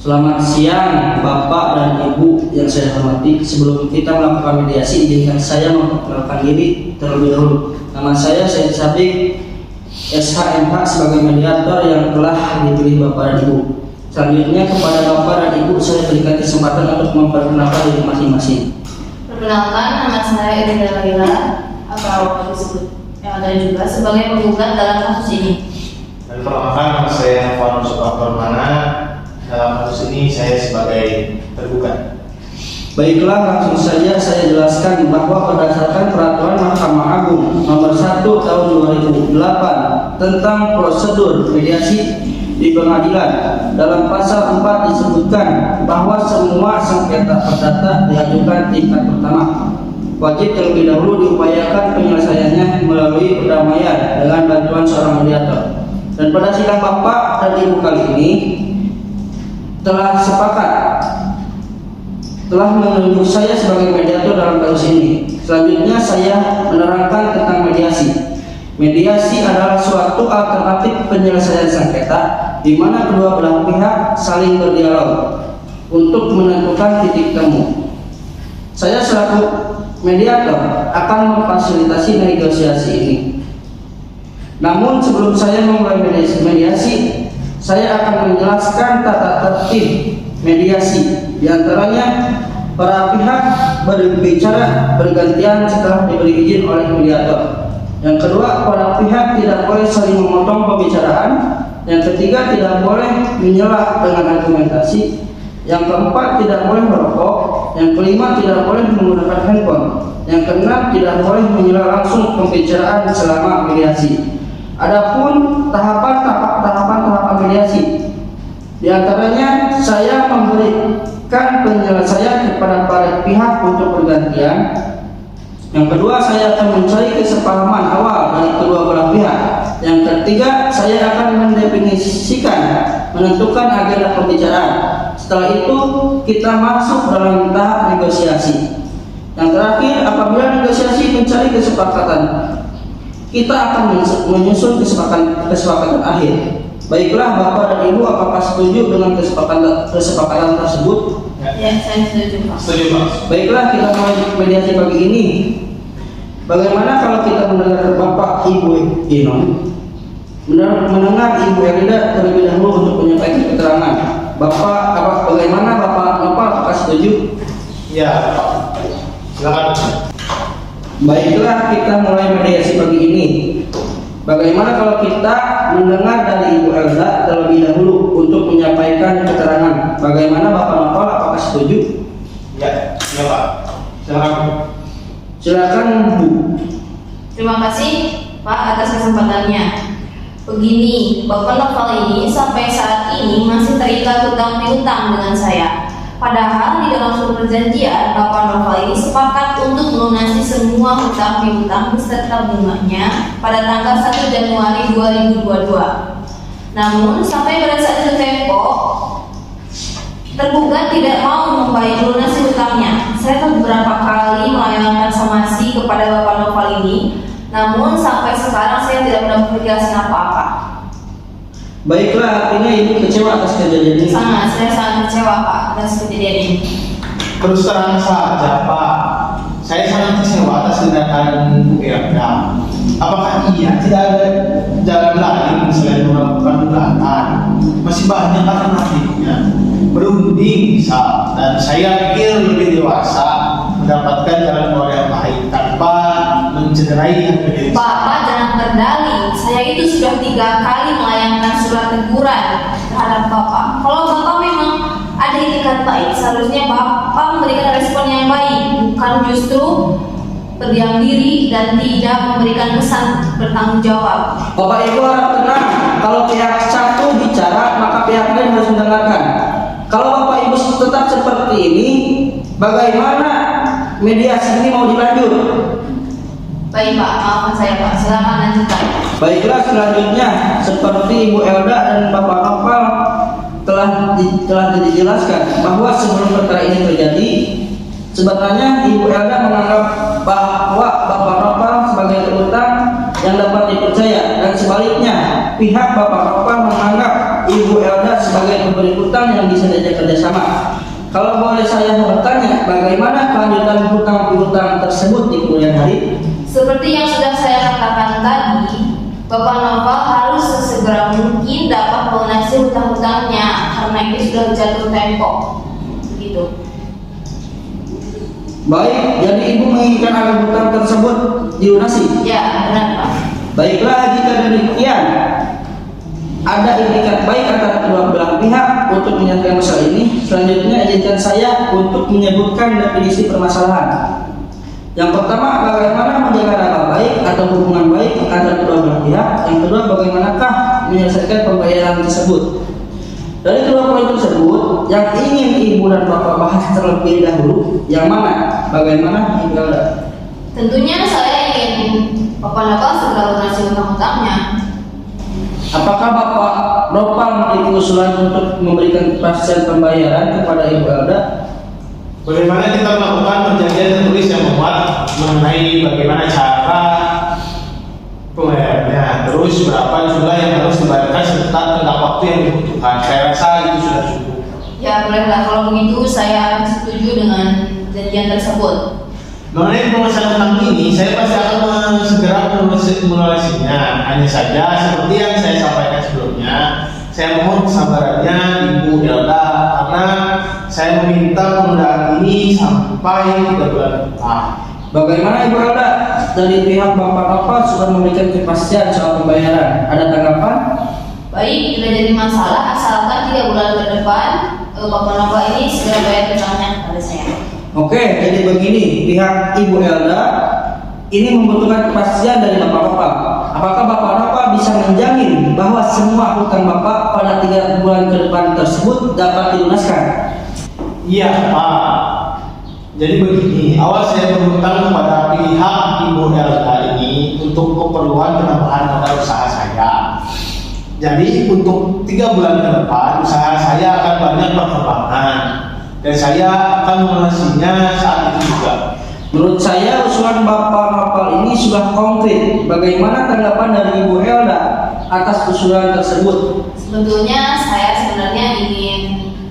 Selamat siang Bapak dan Ibu yang saya hormati. Sebelum kita melakukan mediasi, izinkan saya memperkenalkan diri terlebih dahulu. Nama saya Said Sabik, SHMH, sebagai mediator yang telah dipilih Bapak dan Ibu. Selanjutnya kepada Bapak dan Ibu saya berikan kesempatan untuk memperkenalkan diri masing-masing. Perkenalkan, nama saya Irina Laila atau disebut yang ada juga sebagai penggugat dalam kasus ini. Dan perkenalkan, nama saya Farhan Sukapermana. Dalam kasus ini saya sebagai tergugat. Baiklah, langsung saja saya jelaskan bahwa berdasarkan Peraturan Mahkamah Agung Nomor 1 Tahun 2008 tentang prosedur mediasi di pengadilan, dalam pasal 4 disebutkan bahwa semua sengketa perdata diajukan tingkat pertama wajib terlebih dahulu diupayakan penyelesaiannya melalui perdamaian dengan bantuan seorang mediator. Dan pada sidang Bapak dan Ibu kali ini telah menunjuk saya sebagai mediator dalam kasus ini. Selanjutnya saya menerangkan tentang mediasi. Mediasi adalah suatu alternatif penyelesaian sengketa di mana kedua belah pihak saling berdialog untuk menentukan titik temu. Saya selaku mediator akan memfasilitasi negosiasi ini. Namun sebelum saya memulai mediasi, saya akan menjelaskan tata tertib mediasi. Di antaranya, para pihak berbicara bergantian setelah diberi izin oleh mediator. Yang kedua, para pihak tidak boleh saling memotong pembicaraan. Yang ketiga, tidak boleh menyela dengan argumentasi. Yang keempat, tidak boleh merokok. Yang kelima, tidak boleh menggunakan handphone. Yang keenam, tidak boleh menyela langsung pembicaraan selama mediasi. Adapun tahapan mediasi, di antaranya saya memberikan penyelesaian kepada para pihak untuk bergantian. Yang kedua, saya akan mencari kesepahaman awal dari kedua belah pihak. Yang ketiga, saya akan mendefinisikan, menentukan agenda pembicaraan. Setelah itu, kita masuk dalam tahap negosiasi. Yang terakhir, apabila negosiasi mencari kesepakatan, kita akan menyusun kesepakatan akhir. Baiklah Bapak dan Ibu, apakah setuju dengan kesepakatan tersebut? Ya, saya setuju, Pak. Setuju, Pak. Baiklah, kita mulai mediasi pagi ini. Bagaimana kalau kita mendengar Bapak Ibu Inon, mendengar Ibu Elida terlebih dahulu untuk menyampaikan keterangan. Bagaimana Bapak Nopal, apakah setuju? Ya, silakan. Baiklah, kita mulai mediasi pagi ini. Bagaimana kalau kita mendengar dari Ibu Elda terlebih dahulu untuk menyampaikan keterangan? Bagaimana Bapak Nopal, apakah setuju? Ya, Pak. Silakan. Silakan Bu. Terima kasih Pak atas kesempatannya. Begini, Bapak Novel ini sampai saat ini masih terikat hutang piutang dengan saya. Padahal di dalam surat perjanjian, Bapak Novel ini sepakat untuk melunasi semua hutang piutang beserta bunganya pada tanggal 1 Januari 2022. Namun sampai pada saat itu tempo, tergugat tidak mau membayar lunasi hutangnya. Saya telah beberapa kali melayangkan somasi kepada Bapak Novel ini, namun sampai sekarang saya tidak mendapat kejelasan apa-apa. Baiklah, artinya Ibu kecewa atas kejadian ini. Saya sangat kecewa Pak atas kejadian ini. Terus terang saja, Pak. Saya sangat kecewa atas tindakan Bu Elda. Apakah iya tidak ada jalan lain selain melakukan gugatan? Masih banyak alternatifnya. Berunding bisa, dan saya pikir lebih dewasa mendapatkan jalan keluar yang baik tanpa mencederai harga diri. Bapak jangan berdalih. Saya itu sudah 3 kali melayangkan surat teguran terhadap Bapak. Kalau Bapak memang ada itikat baik, seharusnya Bapak memberikan respon yang baik, bukan justru berdiam diri dan tidak memberikan kesan bertanggung jawab. Bapak Ibu harap tenang. Kalau pihak satu bicara, maka pihak lain harus mendengarkan. Kalau Bapak Ibu tetap seperti ini, bagaimana mediasi ini mau dilanjut? Baik Pak, maafkan saya Pak. Silakan lanjutkan. Baiklah, selanjutnya seperti Ibu Elda dan Bapak Nopal telah dijelaskan bahwa sebelum perkara ini terjadi, sebenarnya Ibu Elda menganggap bahwa Bapak Nopal sebagai terutang yang dapat dipercaya, dan sebaliknya pihak Bapak Nopal menganggap Ibu Elda sebagai pemberi hutang yang bisa diajak kerjasama. Kalau boleh saya bertanya, bagaimana kelanjutan hutang piutang tersebut di kemudian hari? Seperti yang sudah saya katakan tadi, Bapak Noval harus sesegera mungkin dapat melunasi hutang-hutangnya karena ini sudah jatuh tempo. Begitu. Baik, jadi Ibu menginginkan agar hutang tersebut dilunasi? Ya, benar Pak. Baiklah, jika demikian, ada itikat baik antara kedua belah pihak untuk menyelesaikan masalah ini. Selanjutnya, izinkan saya untuk menyebutkan definisi permasalahan. Yang pertama, bagaimana menjaga nama baik atau hubungan baik antara kedua belah pihak. Yang kedua, bagaimanakah menyelesaikan pembayaran tersebut. Dari kedua poin tersebut, yang ingin Ibu dan Bapak bahas terlebih dahulu, yang mana? Bagaimana Ibu Elda? Tentunya saya ingin Bapak Noval segera lunasi hutang-hutangnya. Apakah Bapak Nopal memiliki usulan untuk memberikan kepastian pembayaran kepada Ibu Elda? Bagaimana kita melakukan perjanjian tertulis yang memuat mengenai bagaimana cara pembayarannya, terus berapa jumlah yang harus dibayarkan serta tenggang waktu yang dibutuhkan. Saya rasa itu sudah cukup. Ya, bolehlah kalau begitu saya setuju dengan janjian tersebut. Mengenai permasalahan hutang ini, saya pasti akan segera menolasinya. Hanya saja seperti yang saya sampaikan sebelumnya, saya mohon kesabarannya Ibu Elda karena saya meminta penundaan ini sampai 3 bulan depan. Bagaimana Ibu Elda? Dari pihak Bapak Nopal sudah memberikan kepastian soal pembayaran. Ada tanggapan? Baik, tidak jadi masalah asalkan 3 bulan ke depan Bapak Noval ini segera bayar hutangnya kepada saya. Oke, jadi begini, pihak Ibu Elda ini membutuhkan kepastian dari Bapak Nopal. Apakah Bapak Nopal bisa menjamin bahwa semua hutang Bapak pada 3 bulan ke depan tersebut dapat dilunaskan? Iya Pak. Jadi begini, awal saya berhutang kepada pihak Ibu Elda ini untuk keperluan penambahan modal usaha saya. Jadi untuk 3 bulan ke depan usaha saya akan banyak perkembangan dan saya akan melunasinya saat itu juga. Menurut saya usulan Bapak Nopal ini sudah konkret. Bagaimana tanggapan dari Ibu Elda atas usulan tersebut? Sebetulnya saya sebenarnya ingin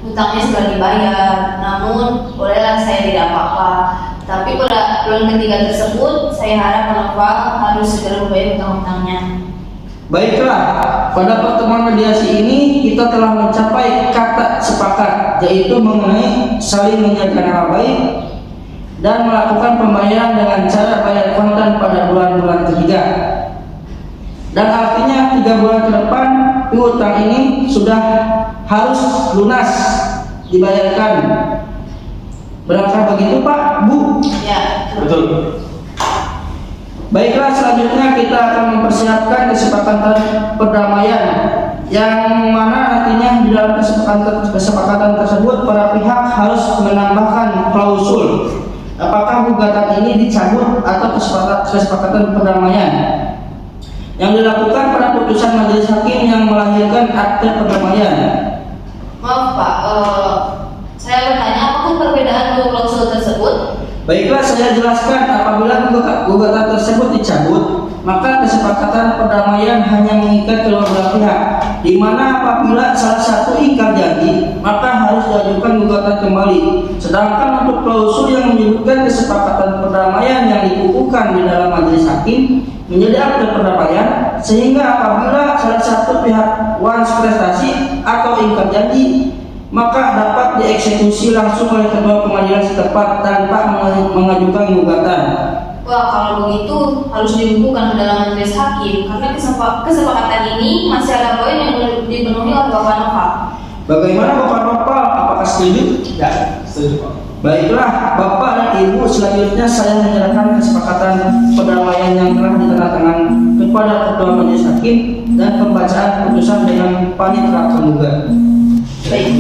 hutangnya segera dibayar, namun bolehlah saya tidak apa-apa. Tapi pada bulan ketiga tersebut, saya harap Noval harus segera membayar hutang-hutangnya. Baiklah, pada pertemuan mediasi ini kita telah mencapai kata sepakat, yaitu mengenai saling menjaga nama baik dan melakukan pembayaran dengan cara bayar kontan pada bulan-bulan ketiga. Dan artinya 3 bulan ke depan piutang ini sudah harus lunas dibayarkan. Benarkah begitu Pak, Bu? Ya, Betul. Baiklah, selanjutnya kita akan mempersiapkan kesepakatan perdamaian yang mana nantinya di dalam kesepakatan tersebut para pihak harus menambahkan klausul apakah gugatan ini dicabut atau kesepakatan perdamaian yang dilakukan pada putusan majelis hakim yang melahirkan akte perdamaian. maaf Pak, saya bertanya apakah perbedaan dua klausul tersebut? Baiklah, saya jelaskan. Apabila gugatan tersebut dicabut, maka kesepakatan perdamaian hanya mengikat kedua belah pihak, di mana apabila salah satu ingkar janji, maka harus diajukan gugatan kembali. Sedangkan untuk klausul yang menyebutkan kesepakatan perdamaian yang dikukuhkan di dalam majelis hakim menjadi akte perdamaian, sehingga apabila salah satu pihak once prestasi atau ingkar janji, maka dapat dieksekusi langsung oleh ketua pengadilan setempat tanpa mengajukan gugatan. Wah, kalau begitu harus dibukukan ke dalam majelis hakim karena kesepakatan ini masih ada poin yang dipenuhi oleh Bapak Noval. Bagaimana Bapak Nopal? Apakah setuju? Ya, setuju Pak. Baiklah, Bapak dan Ibu, selanjutnya saya menyerahkan kesepakatan perdamaian yang telah ditandatangani kepada ketua majelis hakim dan pembacaan putusan dengan panitera penggugat. Baik.